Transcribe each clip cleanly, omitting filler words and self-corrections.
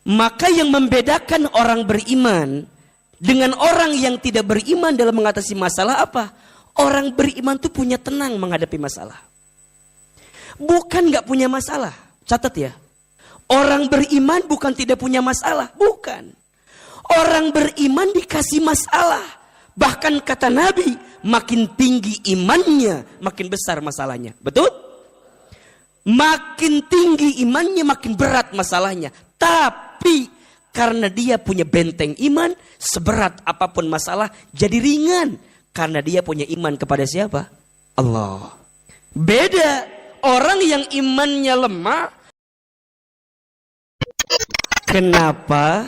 Maka yang membedakan orang beriman dengan orang yang tidak beriman dalam mengatasi masalah apa? Orang beriman tuh punya tenang menghadapi masalah. Bukan gak punya masalah. Catat ya. Orang beriman bukan tidak punya masalah. Bukan. Orang beriman dikasih masalah. Bahkan kata Nabi, makin tinggi imannya, makin besar masalahnya. Betul? Makin tinggi imannya, makin berat masalahnya. Tapi karena dia punya benteng iman, seberat apapun masalah jadi ringan. Karena dia punya iman kepada siapa? Allah. Beda orang yang imannya lemah. Kenapa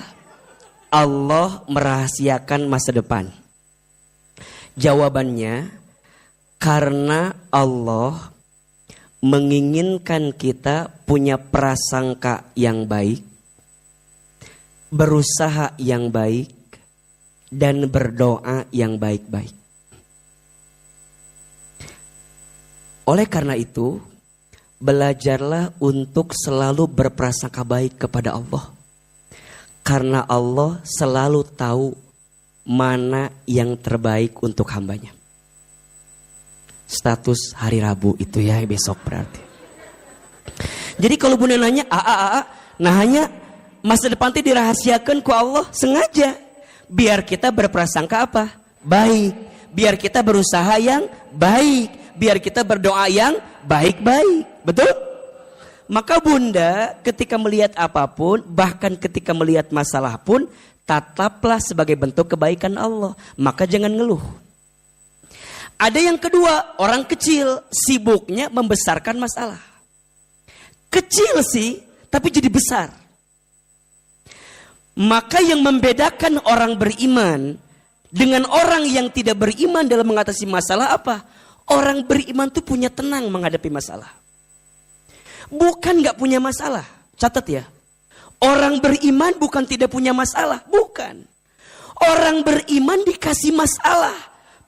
Allah merahasiakan masa depan? Jawabannya, karena Allah menginginkan kita punya prasangka yang baik, berusaha yang baik, dan berdoa yang baik-baik. Oleh karena itu, belajarlah untuk selalu berprasangka baik kepada Allah. Karena Allah selalu tahu mana yang terbaik untuk hambanya. Status hari Rabu itu ya besok berarti. Jadi kalau bunda nanya, nah hanya masa depan itu dirahasiakan ku Allah sengaja. Biar kita berprasangka apa? Baik. Biar kita berusaha yang baik. Biar kita berdoa yang baik-baik. Betul? Maka bunda ketika melihat apapun, bahkan ketika melihat masalah pun, tataplah sebagai bentuk kebaikan Allah. Maka jangan ngeluh. Ada yang kedua, orang kecil sibuknya membesarkan masalah. Kecil sih, tapi jadi besar. Maka yang membedakan orang beriman dengan orang yang tidak beriman dalam mengatasi masalah apa? Orang beriman tuh punya tenang menghadapi masalah. Bukan gak punya masalah. Catat ya. Orang beriman bukan tidak punya masalah. Bukan. Orang beriman dikasih masalah.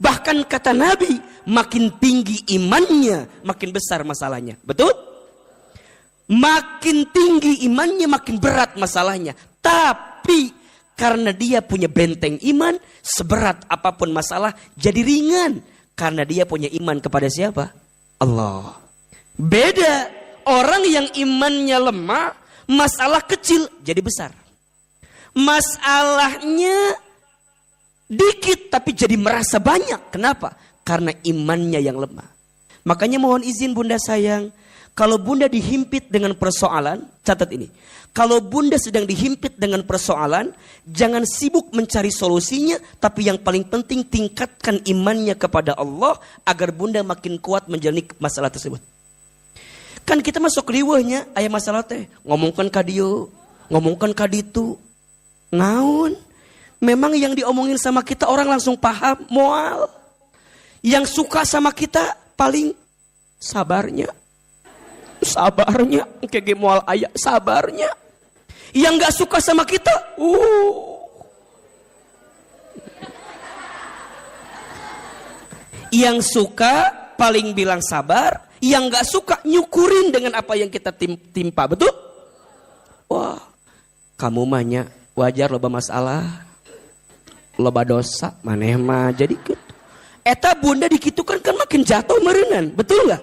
Bahkan kata Nabi, makin tinggi imannya, makin besar masalahnya. Betul? Makin tinggi imannya, makin berat masalahnya. Tapi karena dia punya benteng iman, seberat apapun masalah jadi ringan. Karena dia punya iman kepada siapa? Allah. Beda. Orang yang imannya lemah, masalah kecil jadi besar. Masalahnya dikit tapi jadi merasa banyak. Kenapa? Karena imannya yang lemah. Makanya mohon izin bunda sayang, kalau bunda dihimpit dengan persoalan, catat ini. Kalau bunda sedang dihimpit dengan persoalan, jangan sibuk mencari solusinya, tapi yang paling penting tingkatkan imannya kepada Allah agar bunda makin kuat menjalani masalah tersebut. Kan kita masuk riwahnya, ayah masalah teh, ngomongkan kadieu, ngomongkan kaditu, naon. Memang yang diomongin sama kita orang langsung paham, moal. Yang suka sama kita paling sabarnya. Sabarnya, kayak moal ayah, sabarnya. Yang gak suka sama kita, Yang suka paling bilang sabar, yang gak suka nyukurin dengan apa yang kita timpa, betul? Wah, kamu mahnya wajar loba masalah, loba dosa, maneh mah jadi gitu. Eta bunda dikitukan kan makin jatuh merenan, betul gak?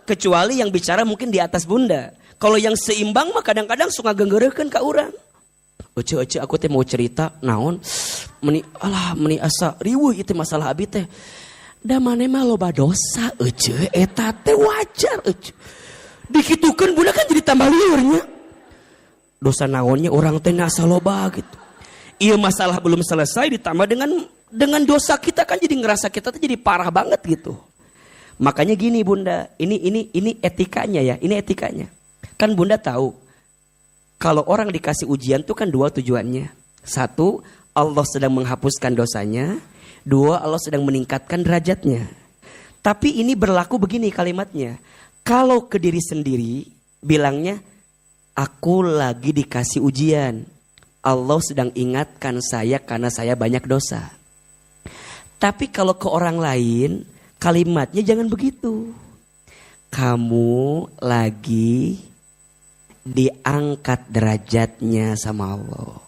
Kecuali yang bicara mungkin di atas bunda. Kalau yang seimbang mah kadang-kadang suka genggerekeun ka urang. Ece aku teh mau cerita naon? Meni asa riweuh ieu masalah abi teh. Da maneh mah loba dosa ece eta teh wajar ece. Dikitukeun bunda kan jadi tambah liurnya. Dosa naonnya orang teh asa loba gitu. Iya masalah belum selesai ditambah dengan dosa kita kan jadi ngerasa kita tuh jadi parah banget gitu. Makanya gini bunda, ini etikanya ya, ini etikanya. Kan bunda tahu kalau orang dikasih ujian tuh kan dua tujuannya. Satu, Allah sedang menghapuskan dosanya. Dua, Allah sedang meningkatkan derajatnya. Tapi ini berlaku begini kalimatnya. Kalau ke diri sendiri bilangnya, aku lagi dikasih ujian. Allah sedang ingatkan saya karena saya banyak dosa. Tapi kalau ke orang lain, kalimatnya jangan begitu. Kamu lagi diangkat derajatnya sama Allah.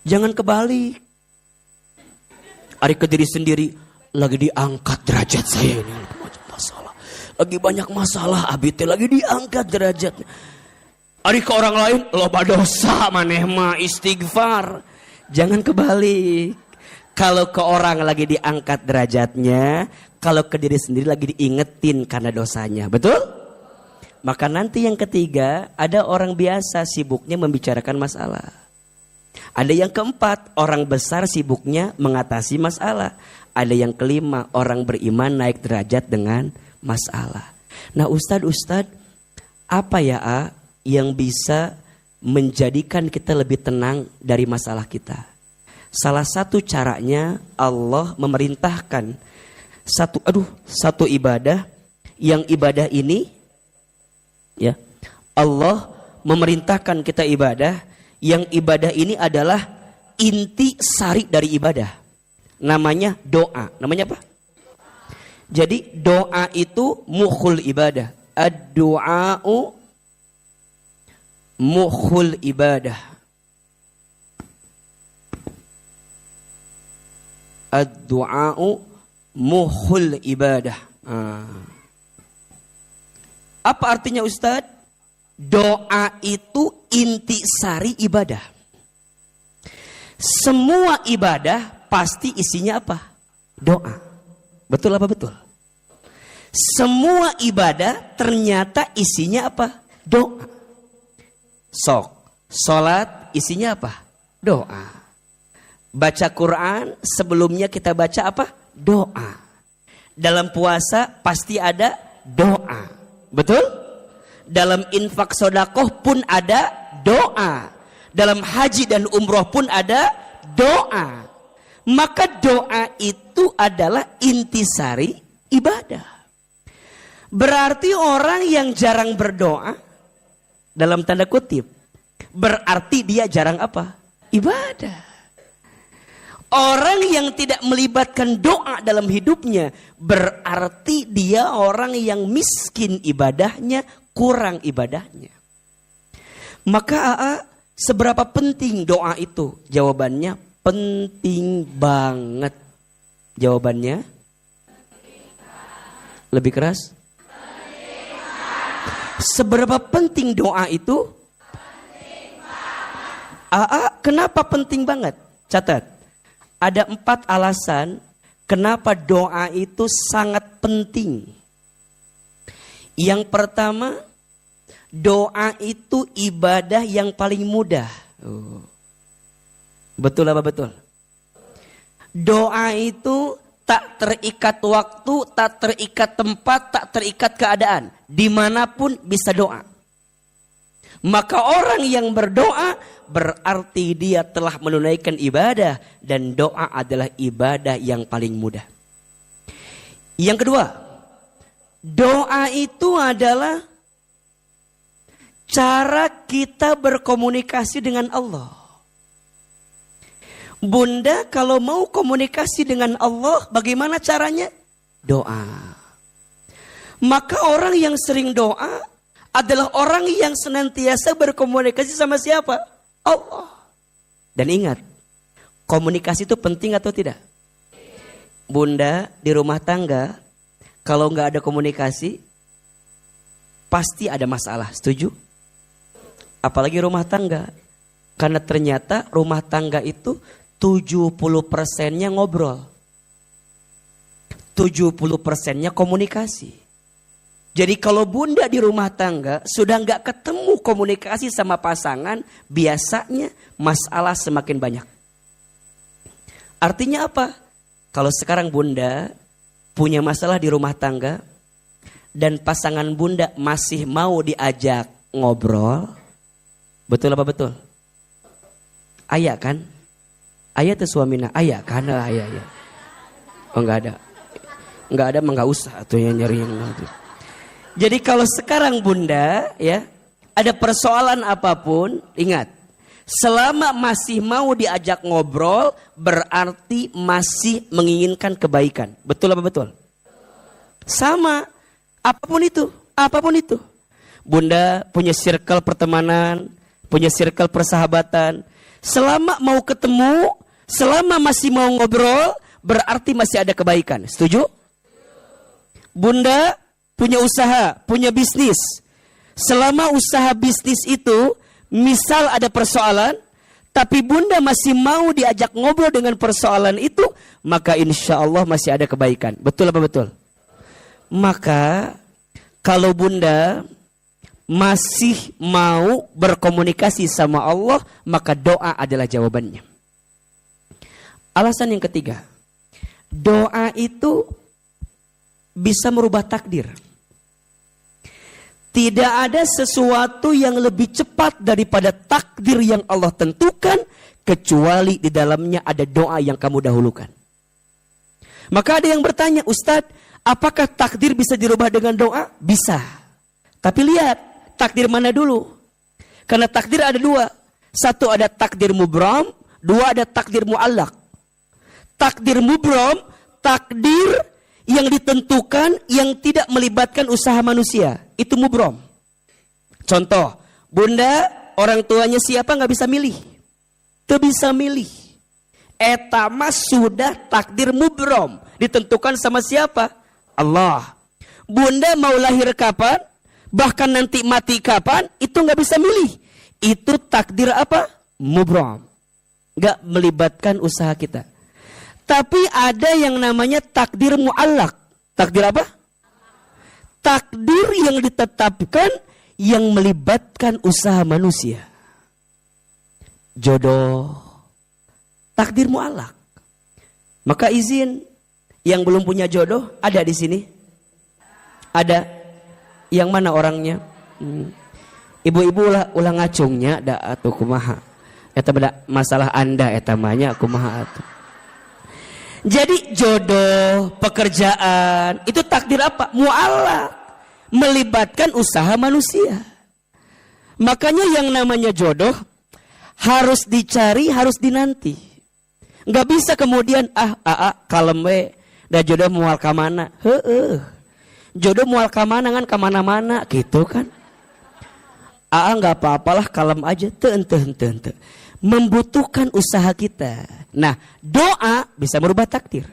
Jangan kebalik. Ari ke diri sendiri, lagi diangkat derajat saya ini. Masalah. Lagi banyak masalah, abi teh lagi diangkat derajatnya. Ari ke orang lain, loba dosa maneh mah istighfar. Jangan kebalik. Kalau ke orang lagi diangkat derajatnya, kalau ke diri sendiri lagi diingetin karena dosanya. Betul? Maka nanti yang ketiga, ada orang biasa sibuknya membicarakan masalah. Ada yang keempat, orang besar sibuknya mengatasi masalah. Ada yang kelima, orang beriman naik derajat dengan masalah. Nah Ustadz, apa ya yang bisa menjadikan kita lebih tenang dari masalah kita? Salah satu caranya Allah memerintahkan satu ibadah, yang ibadah ini ya Allah memerintahkan kita ibadah, yang ibadah ini adalah inti sari dari ibadah. Namanya doa. Namanya apa? Jadi doa itu mukhul ibadah. Ad-du'a'u mukhul ibadah. Ad-du'a'u mukhul ibadah. Apa artinya Ustadz? Doa itu intisari ibadah. Semua ibadah pasti isinya apa? Doa. Betul apa betul? Semua ibadah ternyata isinya apa? Doa. Sholat isinya apa? Doa. Baca Quran sebelumnya kita baca apa? Doa. Dalam puasa pasti ada doa. Betul? Dalam infak sodakoh pun ada doa. Dalam haji dan umroh pun ada doa. Maka doa itu adalah intisari ibadah. Berarti orang yang jarang berdoa, dalam tanda kutip, berarti dia jarang apa? Ibadah. Orang yang tidak melibatkan doa dalam hidupnya, berarti dia orang yang miskin ibadahnya, kurang ibadahnya. Maka seberapa penting doa itu? Jawabannya penting banget. Jawabannya lebih keras. Seberapa penting doa itu? Kenapa penting banget? Catat. Ada 4 alasan kenapa doa itu sangat penting. Yang pertama, doa itu ibadah yang paling mudah. Betul apa betul? Doa itu tak terikat waktu, tak terikat tempat, tak terikat keadaan. Dimanapun bisa doa. Maka orang yang berdoa berarti dia telah menunaikan ibadah. Dan doa adalah ibadah yang paling mudah. Yang kedua, doa itu adalah cara kita berkomunikasi dengan Allah. Bunda kalau mau komunikasi dengan Allah, bagaimana caranya? Doa. Maka orang yang sering doa adalah orang yang senantiasa berkomunikasi sama siapa? Allah. Dan ingat, komunikasi itu penting atau tidak? Bunda di rumah tangga, kalau nggak ada komunikasi, pasti ada masalah. Setuju? Apalagi rumah tangga. Karena ternyata rumah tangga itu 70%-nya ngobrol. 70%-nya komunikasi. Jadi kalau bunda di rumah tangga sudah nggak ketemu komunikasi sama pasangan, biasanya masalah semakin banyak. Artinya apa? Kalau sekarang bunda punya masalah di rumah tangga dan pasangan bunda masih mau diajak ngobrol, betul apa betul? Ayah kan? Ayah tuh suamina, ayah kan? Ayah. Oh nggak ada, mah nggak usah tuh yang nyari yang itu. Jadi kalau sekarang bunda ya ada persoalan apapun, ingat selama masih mau diajak ngobrol berarti masih menginginkan kebaikan. Betul apa betul? Sama, apapun itu. Bunda punya circle pertemanan, punya circle persahabatan. Selama mau ketemu, selama masih mau ngobrol, berarti masih ada kebaikan. Setuju? Bunda punya usaha, punya bisnis. Selama usaha bisnis itu, misal ada persoalan, tapi bunda masih mau diajak ngobrol dengan persoalan itu, maka insya Allah masih ada kebaikan. Betul apa betul? Maka kalau bunda masih mau berkomunikasi sama Allah, maka doa adalah jawabannya. Alasan yang ketiga, doa itu bisa merubah takdir. Tidak ada sesuatu yang lebih cepat daripada takdir yang Allah tentukan, kecuali di dalamnya ada doa yang kamu dahulukan. Maka ada yang bertanya, Ustadz, apakah takdir bisa dirubah dengan doa? Bisa. Tapi lihat, takdir mana dulu? Karena takdir ada dua. Satu ada takdir mubram, dua ada takdir mu'allaq. Takdir mubram, takdir yang ditentukan yang tidak melibatkan usaha manusia. Itu mubrom. Contoh, bunda orang tuanya siapa nggak bisa milih. Tuh bisa milih. Etama sudah takdir mubrom. Ditentukan sama siapa? Allah. Bunda mau lahir kapan? Bahkan nanti mati kapan? Itu nggak bisa milih. Itu takdir apa? Mubrom. Nggak melibatkan usaha kita. Tapi ada yang namanya takdir mu'allaq. Takdir apa? Takdir yang ditetapkan yang melibatkan usaha manusia. Jodoh. Takdir mu'allaq. Maka izin yang belum punya jodoh ada di sini? Ada. Yang mana orangnya? Ibu-ibu ulah ngacungnya da atuh kumaha. Eta beda masalah Anda eta manya kumaha atuh. Jadi jodoh, pekerjaan, itu takdir apa? Mu'allaq. Melibatkan usaha manusia. Makanya yang namanya jodoh harus dicari, harus dinanti. Nggak bisa kemudian kalem we, da jodoh mual ka mana? Jodoh mual ka mana kan ka mana-mana gitu kan. Nggak apa-apalah kalem aja, ente. Membutuhkan usaha kita. Nah, doa bisa merubah takdir.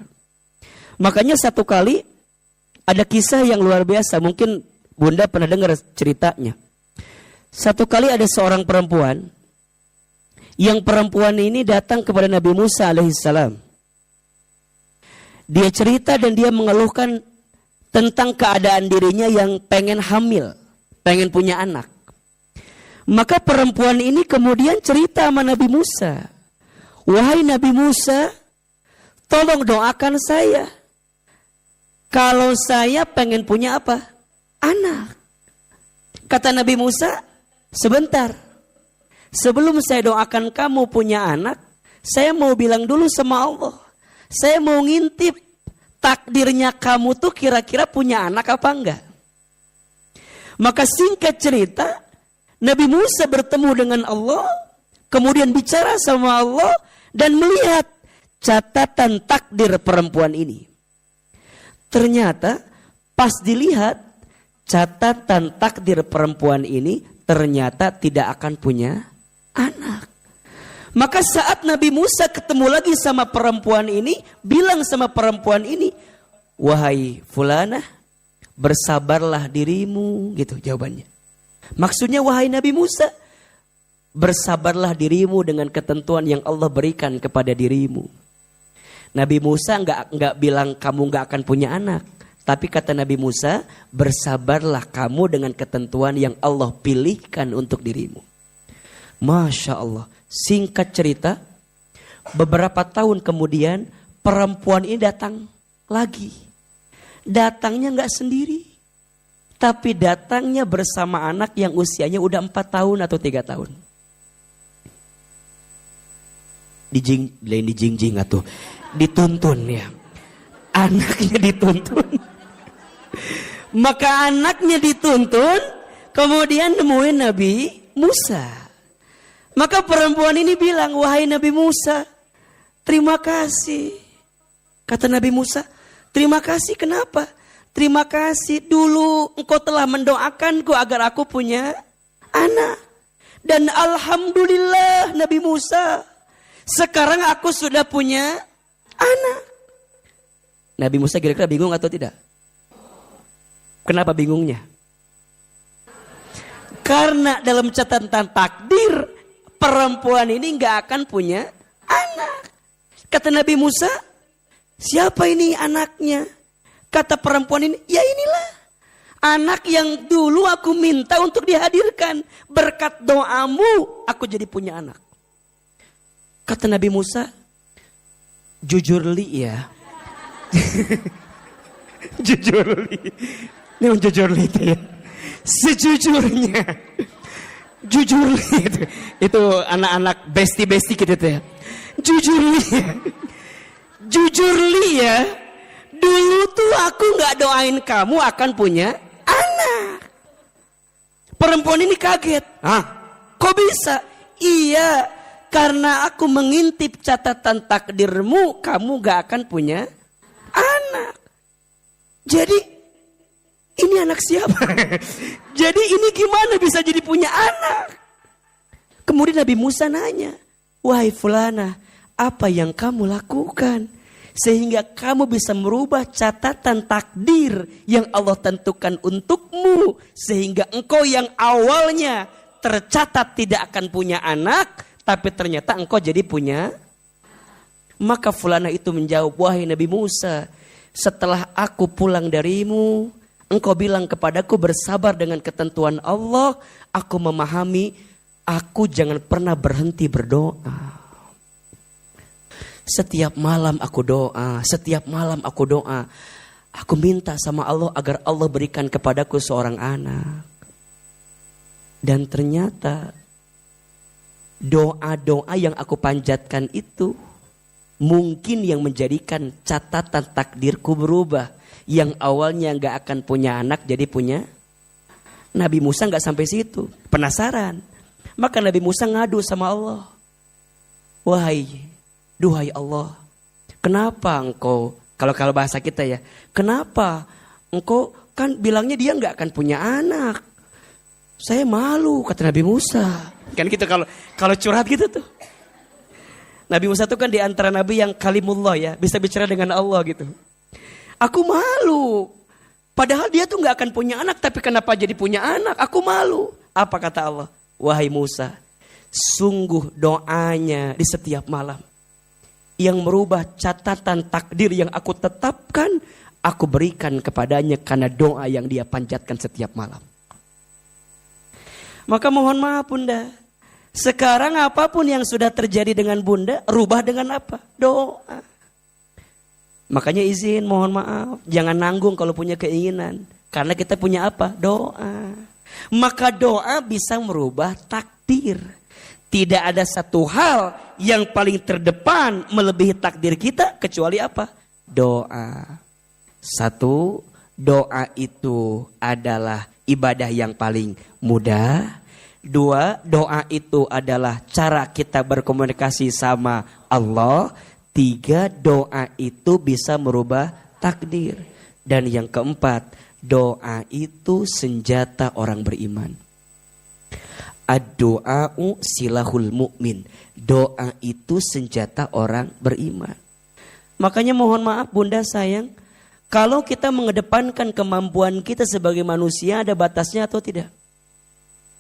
Makanya satu kali ada kisah yang luar biasa. Mungkin bunda pernah dengar ceritanya. Satu kali ada seorang perempuan. Yang perempuan ini datang kepada Nabi Musa alaihissalam. Dia cerita dan dia mengeluhkan tentang keadaan dirinya yang pengen hamil. Pengen punya anak. Maka perempuan ini kemudian cerita sama Nabi Musa. Wahai Nabi Musa, tolong doakan saya. Kalau saya pengen punya apa? Anak. Kata Nabi Musa, sebentar. Sebelum saya doakan kamu punya anak, saya mau bilang dulu sama Allah. Saya mau ngintip takdirnya kamu tuh kira-kira punya anak apa enggak. Maka singkat cerita, Nabi Musa bertemu dengan Allah, kemudian bicara sama Allah dan melihat catatan takdir perempuan ini. Ternyata pas dilihat catatan takdir perempuan ini ternyata tidak akan punya anak. Maka saat Nabi Musa ketemu lagi sama perempuan ini, bilang sama perempuan ini, wahai fulanah, bersabarlah dirimu, gitu jawabannya. Maksudnya wahai Nabi Musa, bersabarlah dirimu dengan ketentuan yang Allah berikan kepada dirimu. Nabi Musa enggak bilang kamu enggak akan punya anak. Tapi kata Nabi Musa, bersabarlah kamu dengan ketentuan yang Allah pilihkan untuk dirimu. Masya Allah. Singkat cerita, beberapa tahun kemudian perempuan ini datang lagi. Datangnya enggak sendiri. Tapi datangnya bersama anak yang usianya udah 4 tahun atau 3 tahun. Dijingjing atau dituntun ya. Anaknya dituntun. Maka anaknya dituntun, kemudian nemuin Nabi Musa. Maka perempuan ini bilang, wahai Nabi Musa, terima kasih. Kata Nabi Musa, terima kasih kenapa? terima kasih dulu engkau telah mendoakanku agar aku punya anak. Dan alhamdulillah Nabi Musa, sekarang aku sudah punya anak. Nabi Musa kira-kira bingung atau tidak? Kenapa bingungnya? Karena dalam catatan takdir, perempuan ini gak akan punya anak. Kata Nabi Musa, siapa ini anaknya? Kata perempuan ini, ya inilah anak yang dulu aku minta untuk dihadirkan. Berkat doamu aku jadi punya anak. Kata Nabi Musa, jujur li ya. Jujur li. Ini jujur li itu ya. Sejujurnya. Jujur li itu. Itu anak-anak besti-besti gitu ya. Jujur li ya. Jujur li ya. Dulu tuh aku gak doain kamu akan punya anak. Perempuan ini kaget. Hah? Kok bisa? Iya, karena aku mengintip catatan takdirmu, kamu gak akan punya anak. Jadi, ini anak siapa? Jadi ini gimana bisa jadi punya anak? Kemudian Nabi Musa nanya, wahai fulana, apa yang kamu lakukan? Sehingga kamu bisa merubah catatan takdir yang Allah tentukan untukmu. Sehingga engkau yang awalnya tercatat tidak akan punya anak, tapi ternyata engkau jadi punya. Maka fulana itu menjawab, wahai Nabi Musa, setelah aku pulang darimu, engkau bilang kepadaku bersabar dengan ketentuan Allah. Aku memahami, aku jangan pernah berhenti berdoa. Setiap malam aku doa, setiap malam aku doa. Aku minta sama Allah agar Allah berikan kepadaku seorang anak. Dan ternyata doa-doa yang aku panjatkan itu mungkin yang menjadikan catatan takdirku berubah. Yang awalnya gak akan punya anak jadi punya. Nabi Musa gak sampai situ, penasaran. Maka Nabi Musa ngadu sama Allah. Duhai Allah, kenapa engkau, kalau bahasa kita ya, kenapa engkau kan bilangnya dia gak akan punya anak. Saya malu, kata Nabi Musa. Kan gitu kalau curhat gitu tuh. Nabi Musa tuh kan di antara nabi yang kalimullah ya, bisa bicara dengan Allah gitu. Aku malu. Padahal dia tuh gak akan punya anak, tapi kenapa jadi punya anak? Aku malu. Apa kata Allah? Wahai Musa, sungguh doanya di setiap malam yang merubah catatan takdir yang aku tetapkan, aku berikan kepadanya karena doa yang dia panjatkan setiap malam. Maka mohon maaf Bunda, sekarang apapun yang sudah terjadi dengan Bunda, rubah dengan apa? Doa. Makanya izin, mohon maaf, jangan nanggung kalau punya keinginan. Karena kita punya apa? Doa. Maka doa bisa merubah takdir. Tidak ada satu hal yang paling terdepan melebihi takdir kita kecuali apa? Doa. Satu, doa itu adalah ibadah yang paling mudah. Dua, doa itu adalah cara kita berkomunikasi sama Allah. Tiga, doa itu bisa merubah takdir. Dan yang keempat, doa itu senjata orang beriman. Ad-doa'u silahul mu'min. Doa itu senjata orang beriman. Makanya mohon maaf Bunda sayang, kalau kita mengedepankan kemampuan kita sebagai manusia, ada batasnya atau tidak?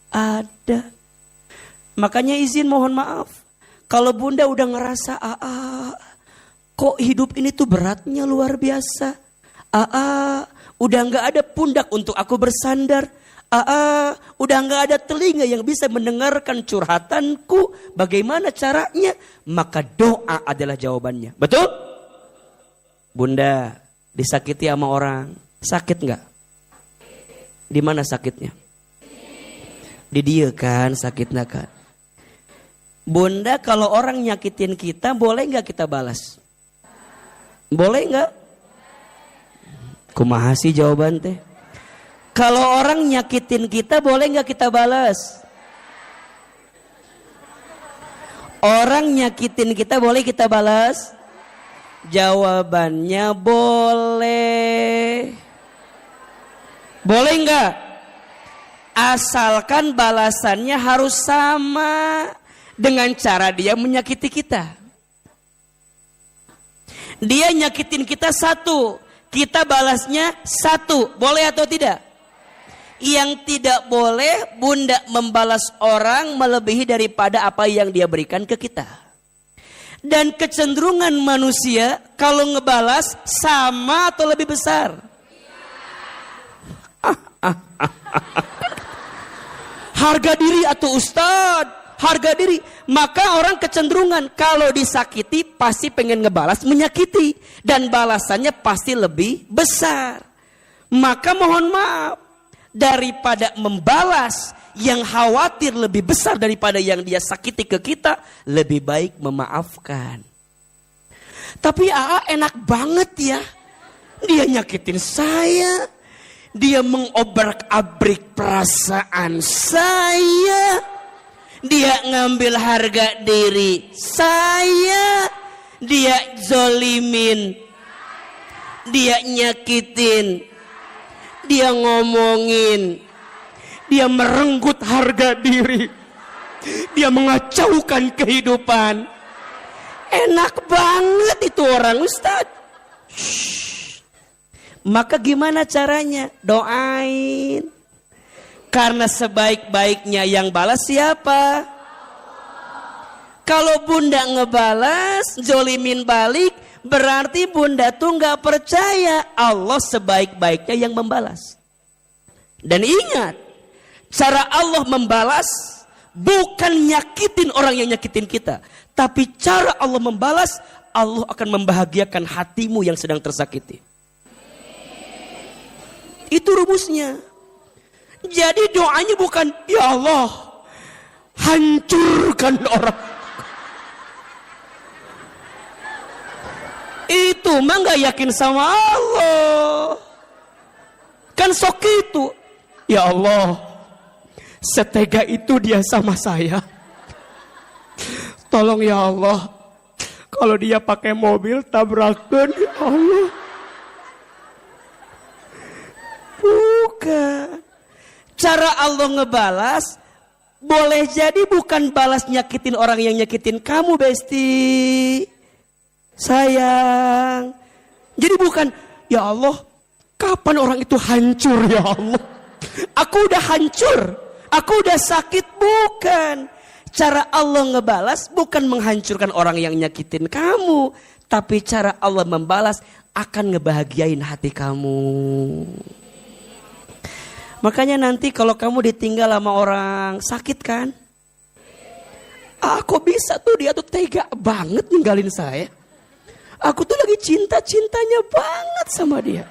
Ada. Makanya izin mohon maaf, kalau Bunda udah ngerasa kok hidup ini tuh beratnya luar biasa. Udah gak ada pundak untuk aku bersandar. Udah gak ada telinga yang bisa mendengarkan curhatanku. Bagaimana caranya? Maka doa adalah jawabannya. Betul? Bunda disakiti sama orang, sakit gak? Di mana sakitnya? Di dia kan sakitnya kan. Bunda kalau orang nyakitin kita, boleh gak kita balas? Boleh gak? Kumaha sih jawaban teh? Kalau orang nyakitin kita, boleh gak kita balas? Orang nyakitin kita, boleh kita balas? Jawabannya boleh. Boleh enggak? Asalkan balasannya harus sama dengan cara dia menyakiti kita. Dia nyakitin kita satu, kita balasnya satu. Boleh atau tidak? Yang tidak boleh, bunda membalas orang melebihi daripada apa yang dia berikan ke kita. Dan kecenderungan manusia kalau ngebalas sama atau lebih besar? Harga diri atau Ustadz, harga diri. Maka orang kecenderungan kalau disakiti pasti pengen ngebalas menyakiti. Dan balasannya pasti lebih besar. Maka mohon maaf, daripada membalas yang khawatir lebih besar daripada yang dia sakiti ke kita, lebih baik memaafkan. Tapi AA enak banget ya. Dia nyakitin saya. Dia mengobrak-abrik perasaan saya. Dia ngambil harga diri saya. Dia zolimin. Dia nyakitin. Dia ngomongin. Dia merenggut harga diri. Dia mengacaukan kehidupan. Enak banget itu orang Ustadz. Maka gimana caranya? Doain. Karena sebaik-baiknya yang balas siapa? Kalau bunda ngebalas, zolimin balik, berarti bunda tuh gak percaya Allah sebaik-baiknya yang membalas. Dan ingat, cara Allah membalas bukan nyakitin orang yang nyakitin kita. Tapi cara Allah membalas, Allah akan membahagiakan hatimu yang sedang tersakiti. Itu rumusnya. Jadi doanya bukan, ya Allah, hancurkan orang. Itu mah gak yakin sama Allah. Kan sok itu. Ya Allah, setega itu dia sama saya. Tolong ya Allah, kalau dia pakai mobil tabrakan, ya Allah. Bukan. Cara Allah ngebalas boleh jadi bukan balas nyakitin orang yang nyakitin kamu, Besti. Sayang. Jadi bukan, ya Allah, kapan orang itu hancur ya Allah? Aku udah hancur, aku udah sakit. Bukan. Cara Allah ngebalas bukan menghancurkan orang yang nyakitin kamu, tapi cara Allah membalas akan ngebahagiain hati kamu. Makanya nanti kalau kamu ditinggal sama orang sakit kan? Kok bisa tuh dia tuh tega banget ninggalin saya. Aku tuh lagi cinta-cintanya banget sama dia.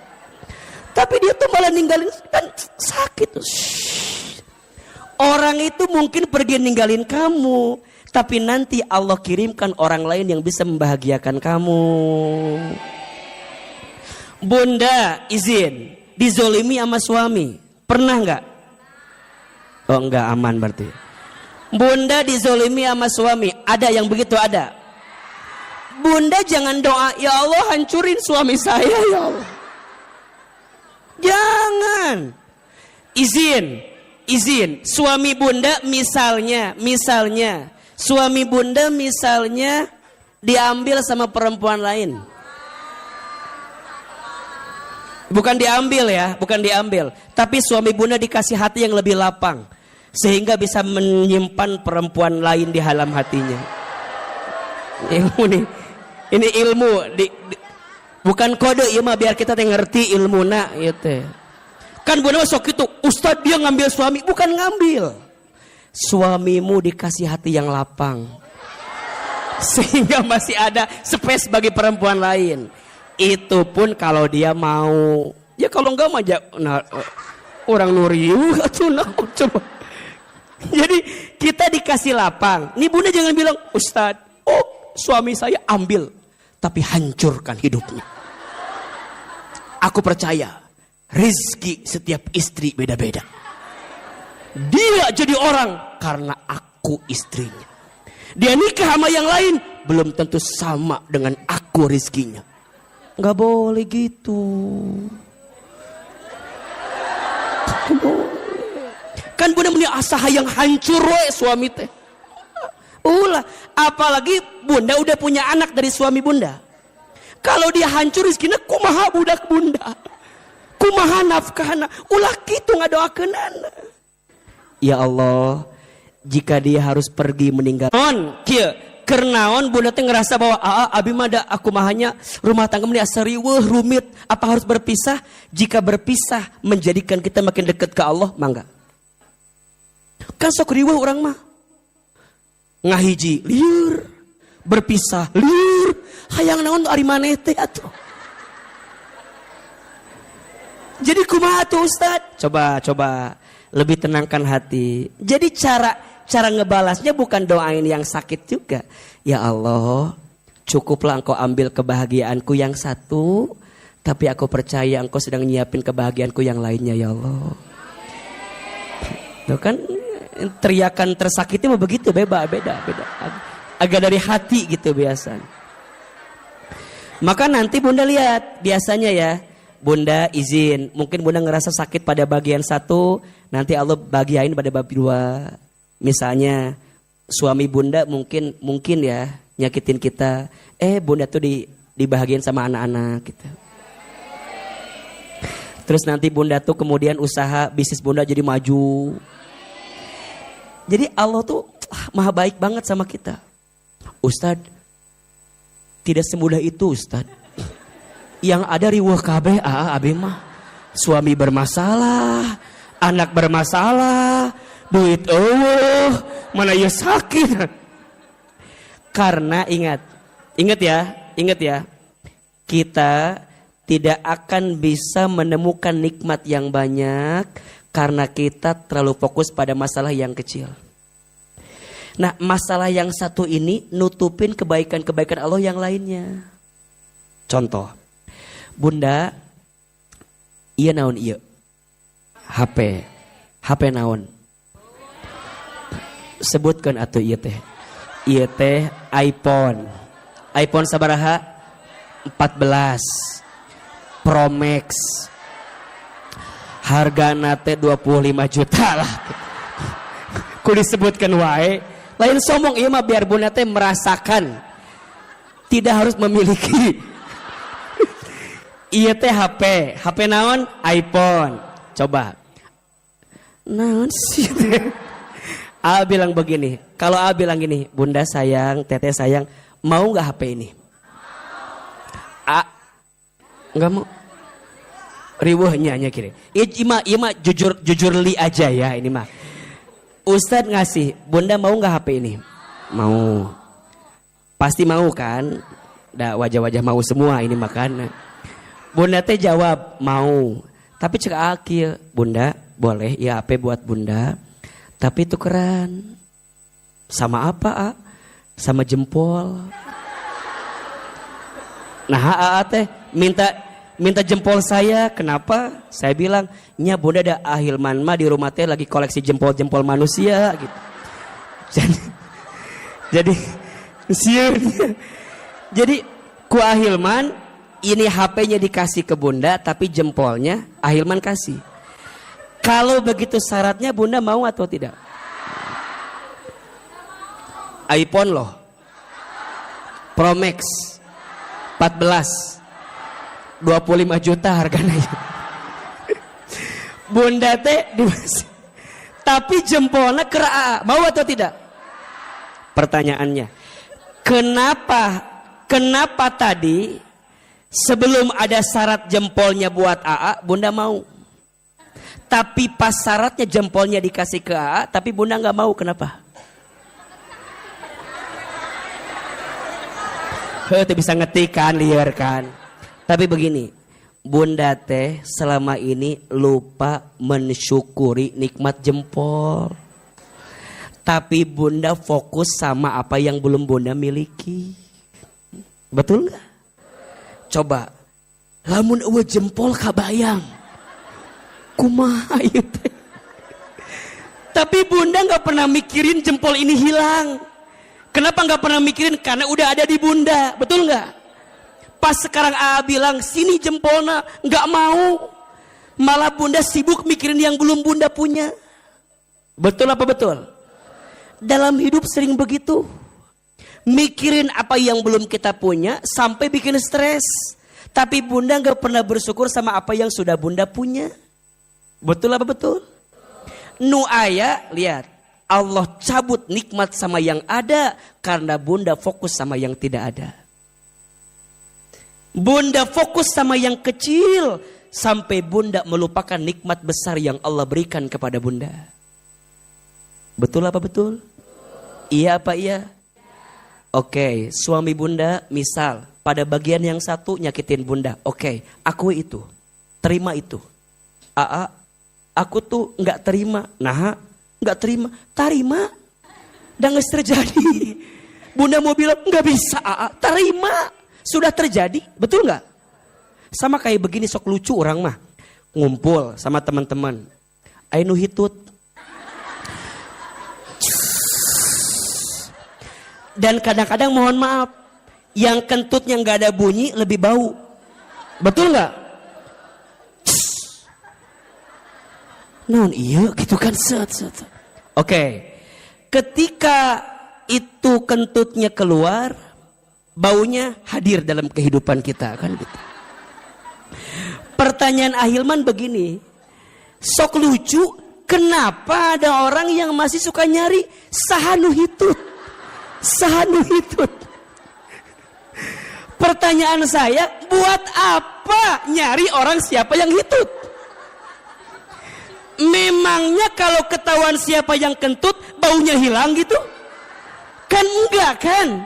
Tapi dia tuh malah ninggalin kan sakit. Shhh. Orang itu mungkin pergi ninggalin kamu. Tapi nanti Allah kirimkan orang lain yang bisa membahagiakan kamu. Bunda izin dizolimi sama suami. Pernah enggak? Oh enggak, aman berarti. Bunda dizolimi sama suami. Ada yang begitu? Ada. Bunda jangan doa, ya Allah hancurin suami saya ya Allah. Jangan. Izin. Suami bunda misalnya. Suami bunda misalnya diambil sama perempuan lain. Bukan diambil. Tapi suami bunda dikasih hati yang lebih lapang. Sehingga bisa menyimpan perempuan lain di dalam hatinya. Ilmu nih. Ini ilmu. Bukan kode ya mah biar kita ngerti ilmu nak gitu. Kan bunda sok itu. Ustadz dia ngambil suami. Bukan ngambil. Suamimu dikasih hati yang lapang. Sehingga masih ada space bagi perempuan lain. Itu pun kalau dia mau. Ya kalau enggak mah orang nuriu atau coba. Jadi kita dikasih lapang. Nih bunda jangan bilang, Ustadz, suami saya ambil, tapi hancurkan hidupnya. Aku percaya rezeki setiap istri beda-beda. Dia jadi orang karena aku istrinya. Dia nikah sama yang lain belum tentu sama dengan aku rezekinya. Gak boleh gitu. Kan bunda punya asa hayang hancur we suami teh. Ulah, apalagi bunda udah punya anak dari suami bunda. Kalau dia hancur rezekinya kumaha budak bunda. Kumaha nafkahna. Ulah kitu ngadoakeunana. Ya Allah, jika dia harus pergi meninggal. Kieu, keur naon bunda teh ngerasa bahwa abi mah da aku mahanya rumah tangga mah asa riweuh rumit, apa harus berpisah? Jika berpisah menjadikan kita makin dekat ke Allah, mangga. Kan sok riweuh urang mah. Ngahiji liur, berpisah liur, hayang naon ari maneh teh atuh. Jadi kumaha tuh Ustaz? Coba lebih tenangkan hati. Jadi cara ngebalasnya bukan doain yang sakit juga. Ya Allah, cukuplah engkau ambil kebahagiaanku yang satu, tapi aku percaya engkau sedang nyiapin kebahagiaanku yang lainnya ya Allah. Tuh kan teriakan tersakitnya mah begitu, beda. Agak dari hati gitu biasa. Maka nanti bunda lihat, biasanya ya, bunda izin, mungkin bunda ngerasa sakit pada bagian satu, nanti Allah bagiain pada bab dua. Misalnya suami bunda mungkin ya nyakitin kita, bunda tuh dibahagiain sama anak-anak gitu. Terus nanti bunda tuh kemudian usaha bisnis bunda jadi maju. Jadi Allah tuh maha baik banget sama kita. Ustadz, tidak semudah itu Ustadz. Yang ada riweuh kabeh abi mah. Suami bermasalah, anak bermasalah, duit mana ya sakit. Karena ingat ya. Kita tidak akan bisa menemukan nikmat yang banyak karena kita terlalu fokus pada masalah yang kecil. Nah, masalah yang satu ini nutupin kebaikan-kebaikan Allah yang lainnya. Contoh, bunda, iya naon iya? HP naon? Sebutkan atuh iya teh. Iya teh iPhone. iPhone sabaraha? 14 Pro Max. Harga nate 25 juta lah. Ku disebutkan wae. Lain sombong ieu mah biar bunda teh merasakan. Tidak harus memiliki. Iya teh HP naon? iPhone. Coba. Naon sih? A bilang begini, kalau A bilang gini, bunda sayang, teteh sayang, mau nggak HP ini? A nggak mau. Riweuhnya kira. Iya mah jujur li aja ya ini mah. Ustadz ngasih, bunda mau nggak HP ini? Mau. Pasti mau kan? Dah wajah-wajah mau semua ini makan. Bunda teh jawab mau. Tapi cek akil, bunda boleh ya HP buat bunda. Tapi tukeran. Sama apa? Sama jempol. Nah teh minta jempol saya. Kenapa? Saya bilang, nya bunda ada Ahilman mah di rumah teh lagi koleksi jempol manusia gitu. Jadi ku Ahilman ini HP-nya dikasih ke bunda, tapi jempolnya Ahilman kasih. Kalau begitu syaratnya bunda mau atau tidak? iPhone loh. Pro Max 14 25 juta harganya. Bunda teh tapi jempolnya kera, mau atau tidak? Pertanyaannya, kenapa tadi sebelum ada syarat jempolnya buat AA, bunda mau? Tapi pas syaratnya jempolnya dikasih ke AA, tapi bunda nggak mau, kenapa? Itu bisa ngetik kan, liar kan. Tapi begini, bunda teh selama ini lupa mensyukuri nikmat jempol. Tapi bunda fokus sama apa yang belum bunda miliki. Betul nggak? Coba, lamun eueuh jempol kabayang. Kumaha ieu teh. Tapi bunda nggak pernah mikirin jempol ini hilang. Kenapa nggak pernah mikirin? Karena udah ada di bunda, betul nggak? Pas sekarang A bilang sini jempolnya, nggak mau. Malah bunda sibuk mikirin yang belum bunda punya. Betul apa betul? Dalam hidup sering begitu. Mikirin apa yang belum kita punya sampai bikin stres. Tapi bunda gak pernah bersyukur sama apa yang sudah bunda punya. Betul apa betul? Nu aya, lihat. Allah cabut nikmat sama yang ada karena bunda fokus sama yang tidak ada. Bunda fokus sama yang kecil sampai bunda melupakan nikmat besar yang Allah berikan kepada bunda. Betul apa betul? Iya apa iya? Oke, suami bunda misal pada bagian yang satu nyakitin bunda. Oke, aku itu. Terima itu. Aa, aku tuh gak terima. Nah, gak terima. Tarima. Dan gak terjadi. Bunda mau bilang gak bisa Aa. Terima. Sudah terjadi. Betul gak? Sama kayak begini sok lucu orang mah. Ngumpul sama teman-teman. Ainu hitut. Dan kadang-kadang mohon maaf, yang kentutnya nggak ada bunyi lebih bau, betul nggak? Non iya gitu kan set. Oke, ketika itu kentutnya keluar, baunya hadir dalam kehidupan kita kan gitu. Pertanyaan Ahilman begini, sok lucu, kenapa ada orang yang masih suka nyari sahanu hitut? Sahanu hitut. Pertanyaan saya, buat apa nyari orang siapa yang hitut? Memangnya kalau ketahuan siapa yang kentut, baunya hilang gitu? Kan enggak kan?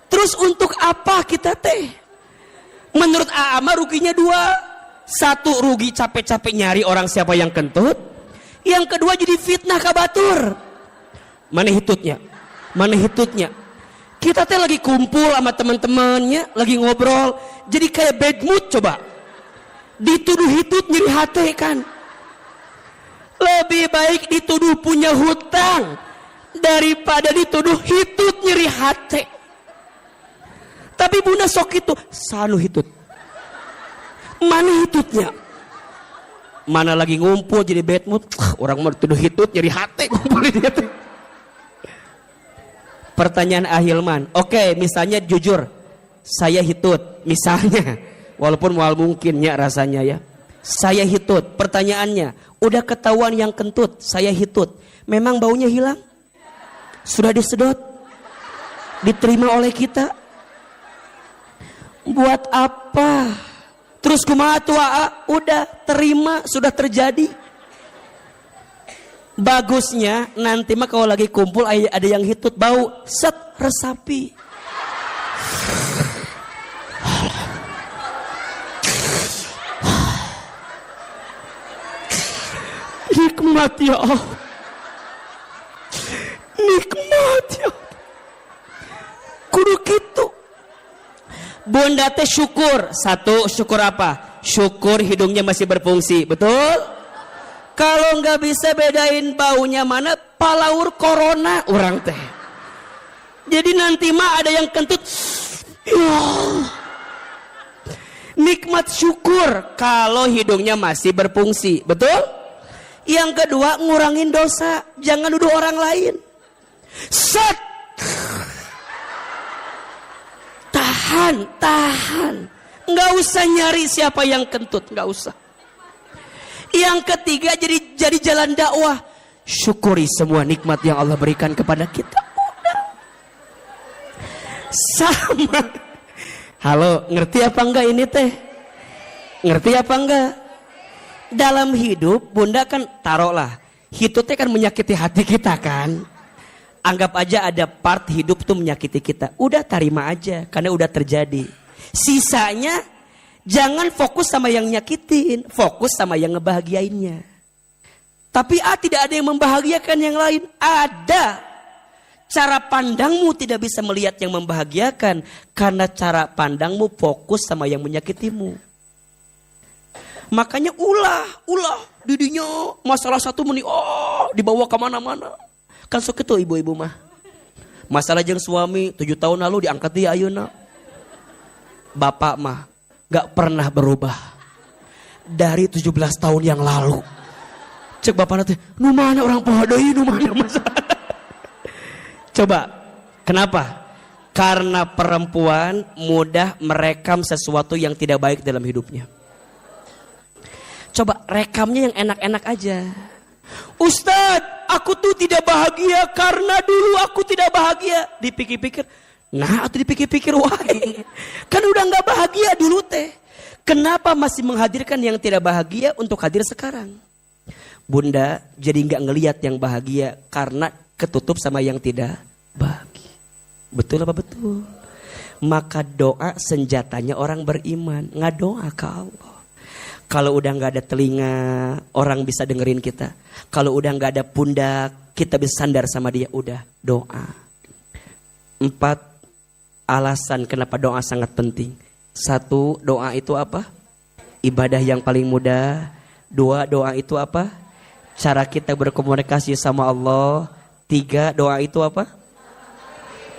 Terus untuk apa kita teh? Menurut Aama ruginya dua. Satu, rugi capek-capek nyari orang siapa yang kentut. Yang kedua jadi fitnah kabatur. Mana hitutnya? Mana hitutnya? Kita teh lagi kumpul sama teman-temannya, lagi ngobrol, jadi kayak bad mood coba. Dituduh hitut nyeri hati kan. Lebih baik dituduh punya hutang daripada dituduh hitut nyeri hati. Tapi bunda sok itu, sanu hitut. Mana hitutnya? Mana lagi ngumpul jadi bad mood, orang mau dituduh hitut nyeri hati ngumpul dia tuh. Pertanyaan Ahilman, oke, misalnya jujur, saya hitut, misalnya, walaupun mual mungkinnya rasanya ya, saya hitut. Pertanyaannya, udah ketahuan yang kentut, saya hitut, memang baunya hilang? Sudah disedot? Diterima oleh kita? Buat apa? Terus kumaha tua? Udah terima, sudah terjadi. Bagusnya nanti mah kalau lagi kumpul ada yang hitut bau, set resapi. Nikmat ya Allah. Nikmat ya Allah. Kudu gitu. Bunda teh syukur. Satu, syukur apa? Syukur hidungnya masih berfungsi. Betul? Kalau nggak bisa bedain baunya mana, palaur corona orang teh. Jadi nanti mah ada yang kentut. Ya. Nikmat syukur kalau hidungnya masih berfungsi. Betul? Yang kedua, ngurangin dosa. Jangan nuduh orang lain. Set. Tahan. Nggak usah nyari siapa yang kentut. Nggak usah. Yang ketiga jadi jalan dakwah. Syukuri semua nikmat yang Allah berikan kepada kita. Udah. Sama. Halo, ngerti apa enggak ini teh? Ngerti apa enggak? Dalam hidup, bunda kan taruhlah. Hitutnya kan menyakiti hati kita kan. Anggap aja ada part hidup tuh menyakiti kita. Udah terima aja, karena udah terjadi. Sisanya jangan fokus sama yang nyakitin, fokus sama yang ngebahagiainnya. Tapi tidak ada yang membahagiakan yang lain. Ada. Cara pandangmu tidak bisa melihat yang membahagiakan karena cara pandangmu fokus sama yang menyakitimu. Makanya ulah didinya masalah satu meni dibawa kemana-mana. Kan sok itu ibu-ibu mah. Masalah jeung suami 7 tahun lalu diangkat dia ayeuna. Bapak mah gak pernah berubah. dari 17 tahun yang lalu. Cek bapak nanti, nu mana orang pohodoi, nu mana masalah. Coba, kenapa? Karena perempuan mudah merekam sesuatu yang tidak baik dalam hidupnya. Coba rekamnya yang enak-enak aja. Ustadz, aku tuh tidak bahagia karena dulu aku tidak bahagia. Dipikir-pikir, nah atau dipikir-pikir, why? Kan udah gak bahagia dulu teh. Kenapa masih menghadirkan yang tidak bahagia untuk hadir sekarang? Bunda jadi gak ngelihat yang bahagia karena ketutup sama yang tidak bahagia. Betul apa betul? Maka doa senjatanya orang beriman. Ngadoa ke Allah. Kalau udah gak ada telinga, orang bisa dengerin kita. Kalau udah gak ada pundak, kita bisa sandar sama dia. Udah, doa. 4 alasan kenapa doa sangat penting. 1, doa itu apa? Ibadah yang paling mudah. 2, doa itu apa? Cara kita berkomunikasi sama Allah. 3, doa itu apa?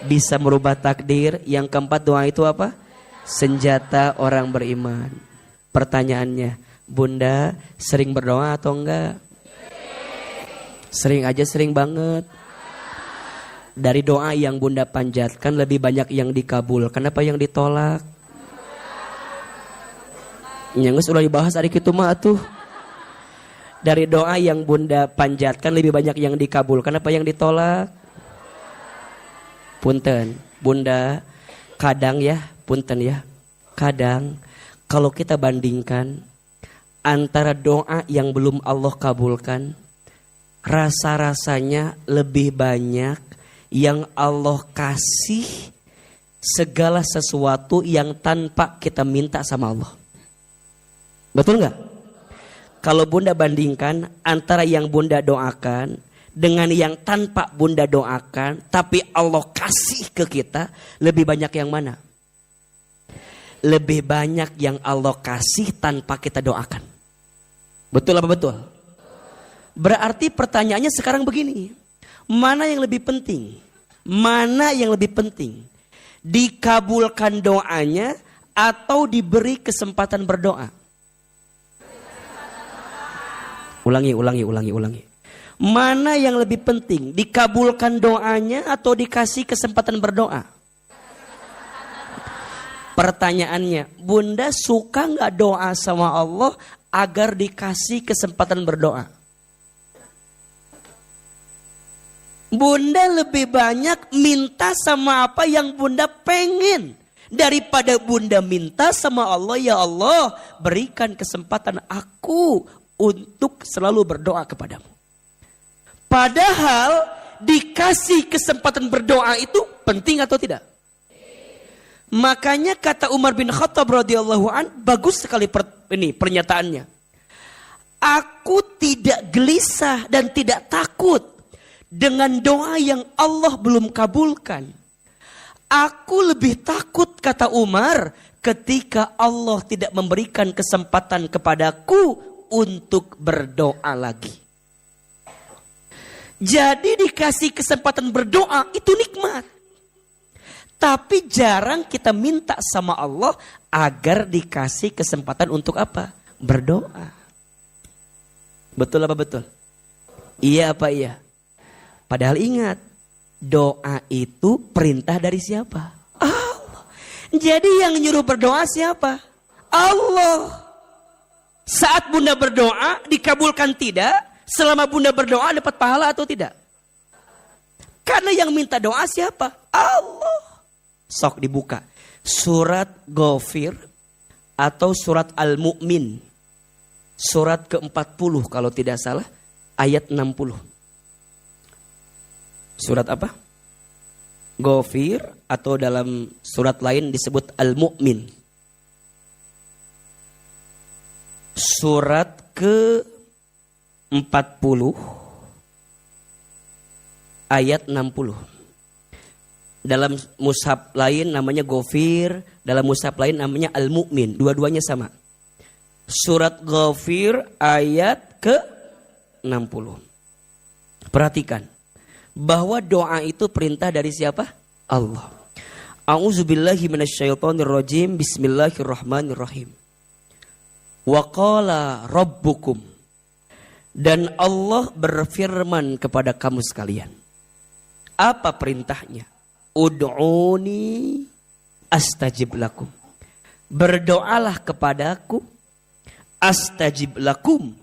Bisa merubah takdir. Yang 4, doa itu apa? Senjata orang beriman. Pertanyaannya, Bunda sering berdoa atau enggak? Sering aja, sering banget. Dari doa yang Bunda panjatkan lebih banyak yang dikabul. Kenapa yang ditolak? Yang udah dibahas hari itu mah tuh. Dari doa yang Bunda panjatkan lebih banyak yang dikabul. Kenapa yang ditolak? Punten, Bunda, kadang ya, punten ya. Kadang kalau kita bandingkan antara doa yang belum Allah kabulkan, rasa-rasanya lebih banyak yang Allah kasih segala sesuatu yang tanpa kita minta sama Allah. Betul nggak? Kalau Bunda bandingkan antara yang Bunda doakan dengan yang tanpa Bunda doakan, tapi Allah kasih ke kita, lebih banyak yang mana? Lebih banyak yang Allah kasih tanpa kita doakan. Betul apa betul? Berarti pertanyaannya sekarang begini. Mana yang lebih penting? Mana yang lebih penting? Dikabulkan doanya atau diberi kesempatan berdoa? Ulangi. Mana yang lebih penting? Dikabulkan doanya atau dikasih kesempatan berdoa? Pertanyaannya, Bunda suka gak doa sama Allah agar dikasih kesempatan berdoa? Bunda lebih banyak minta sama apa yang Bunda pengen. Daripada Bunda minta sama Allah, ya Allah berikan kesempatan aku untuk selalu berdoa kepadamu. Padahal dikasih kesempatan berdoa itu penting atau tidak? Makanya kata Umar bin Khattab radhiyallahu an, bagus sekali pernyataannya. Aku tidak gelisah dan tidak takut dengan doa yang Allah belum kabulkan. Aku lebih takut, kata Umar, ketika Allah tidak memberikan kesempatan kepadaku untuk berdoa lagi. Jadi dikasih kesempatan berdoa itu nikmat. Tapi jarang kita minta sama Allah agar dikasih kesempatan untuk apa? Berdoa. Betul apa betul? Iya apa iya? Padahal ingat, doa itu perintah dari siapa? Allah. Jadi yang nyuruh berdoa siapa? Allah. Saat Bunda berdoa dikabulkan tidak? Selama Bunda berdoa dapat pahala atau tidak? Karena yang minta doa siapa? Allah. Sok dibuka. Surat Ghafir atau surat Al-Mu'min. Surat ke-40 kalau tidak salah. Ayat 60. Surat apa? Ghafir atau dalam surat lain disebut Al-Mu'min. Surat ke-40 ayat 60. Dalam mushaf lain namanya Ghafir, dalam mushaf lain namanya Al-Mu'min. Dua-duanya sama. Surat Ghafir ayat ke-60. Perhatikan bahwa doa itu perintah dari siapa? Allah. A'udzubillahi minasyaitonirrajim. Bismillahirrahmanirrahim. Wa qala rabbukum. Dan Allah berfirman kepada kamu sekalian. Apa perintahnya? Ud'uni astajib lakum. Berdoalah kepadaku, astajib lakum.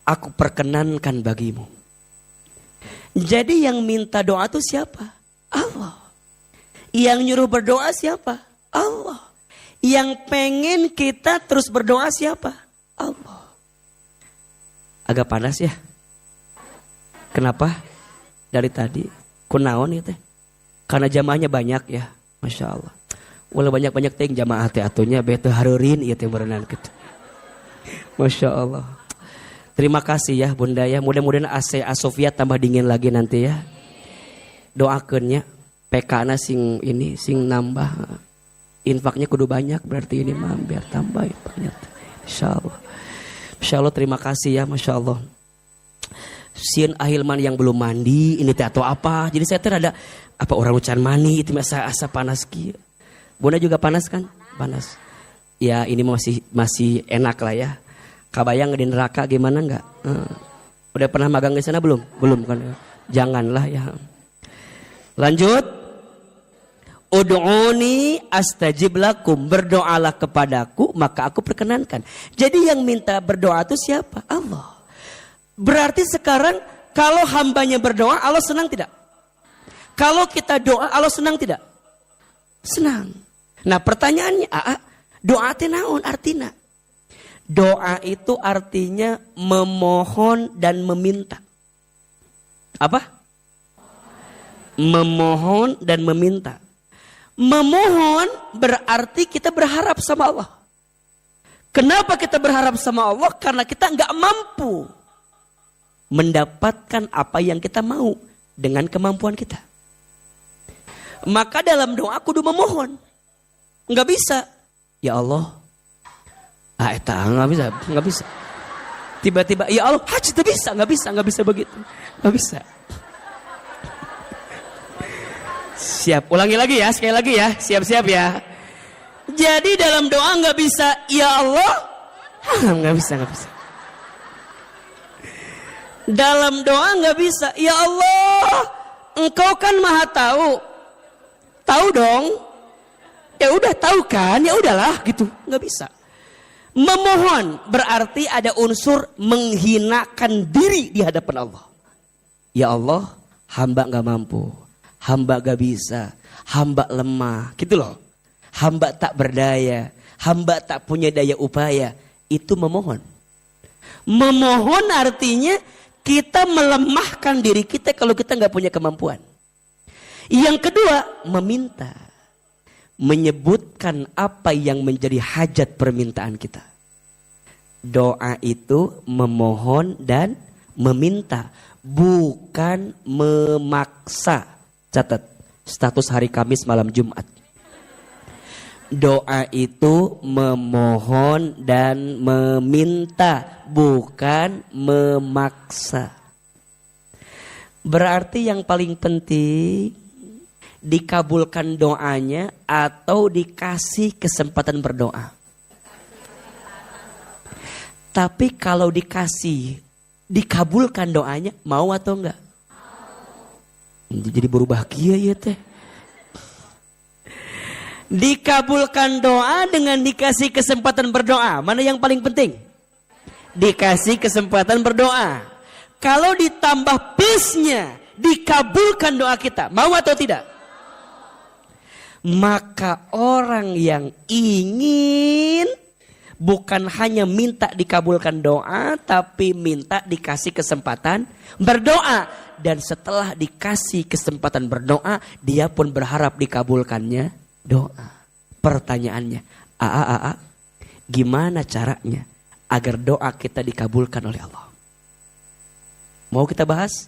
Aku perkenankan bagimu. Jadi yang minta doa itu siapa? Allah. Yang nyuruh berdoa siapa? Allah. Yang pengen kita terus berdoa siapa? Allah. Agak panas ya. Kenapa? Dari tadi. Kunaon ya teh? Karena jamaahnya banyak ya. Masya Allah. Walau banyak-banyak teh jamaah teh atunya bete harurin ya teh berenang gitu. Masya Allah. Terima kasih ya Bunda ya. Mudah-mudahan AC Asofia tambah dingin lagi nanti ya. Doakeunnya PK-na sing ini sing nambah. Infaknya kudu banyak berarti ini mah biar tambah infaknya. Insyaallah. Insyaallah terima kasih ya Masya Allah. Sieun ahilman yang belum mandi ini teh atau apa. Jadi saya teh ada apa orang ucan mani itu asa panas kieu. Bunda juga panas kan? Panas. Ya ini masih enak lah ya. Kabayang di neraka gimana enggak? Udah pernah magang di sana belum? Belum kan? Janganlah ya. Lanjut. Ud'uni astajib lakum. Berdoalah kepadaku maka aku perkenankan. Jadi yang minta berdoa itu siapa? Allah. Berarti sekarang kalau hambanya berdoa Allah senang tidak? Kalau kita doa Allah senang tidak? Senang. Nah pertanyaannya doa teh naon artina? Doa itu artinya memohon dan meminta. Apa? Memohon dan meminta. Memohon berarti kita berharap sama Allah. Kenapa kita berharap sama Allah? Karena kita nggak mampu mendapatkan apa yang kita mau dengan kemampuan kita. Maka dalam doa kudu memohon. Nggak bisa. Ya Allah. Nggak bisa. Tiba-tiba ya Allah, haji itu bisa, nggak bisa begitu. Nggak bisa. Siap, ulangi lagi ya, sekali lagi ya, siap-siap ya. Jadi dalam doa nggak bisa, ya Allah, nggak bisa. Dalam doa nggak bisa, ya Allah, Engkau kan maha tahu dong. Ya udah tahu kan, ya udahlah gitu, nggak bisa. Memohon berarti ada unsur menghinakan diri di hadapan Allah. Ya Allah, hamba nggak mampu. Hamba gak bisa, hamba lemah, gitu loh. Hamba tak berdaya, hamba tak punya daya upaya. Itu memohon. Memohon artinya kita melemahkan diri kita kalau kita gak punya kemampuan. Yang kedua, meminta. Menyebutkan apa yang menjadi hajat permintaan kita. Doa itu memohon dan meminta, bukan memaksa. Catat, status hari Kamis malam Jumat. Doa itu memohon dan meminta, bukan memaksa. Berarti yang paling penting dikabulkan doanya atau dikasih kesempatan berdoa. Tapi kalau dikabulkan doanya, mau atau enggak? Jadi berubah kia ya teh. Dikabulkan doa dengan dikasih kesempatan berdoa. Mana yang paling penting? Dikasih kesempatan berdoa. Kalau ditambah plusnya, dikabulkan doa kita. Mau atau tidak? Maka orang yang ingin bukan hanya minta dikabulkan doa, tapi minta dikasih kesempatan berdoa. Dan setelah dikasih kesempatan berdoa, dia pun berharap dikabulkannya doa. Pertanyaannya, gimana caranya agar doa kita dikabulkan oleh Allah? Mau kita bahas?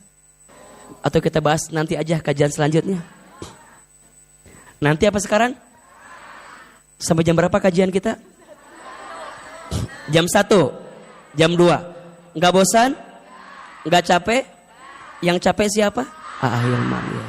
Atau kita bahas nanti aja kajian selanjutnya? Nanti apa sekarang? Sampai jam berapa kajian kita? Jam 1, jam 2. Nggak bosan? Nggak capek? Yang capek siapa? Ahilman ya.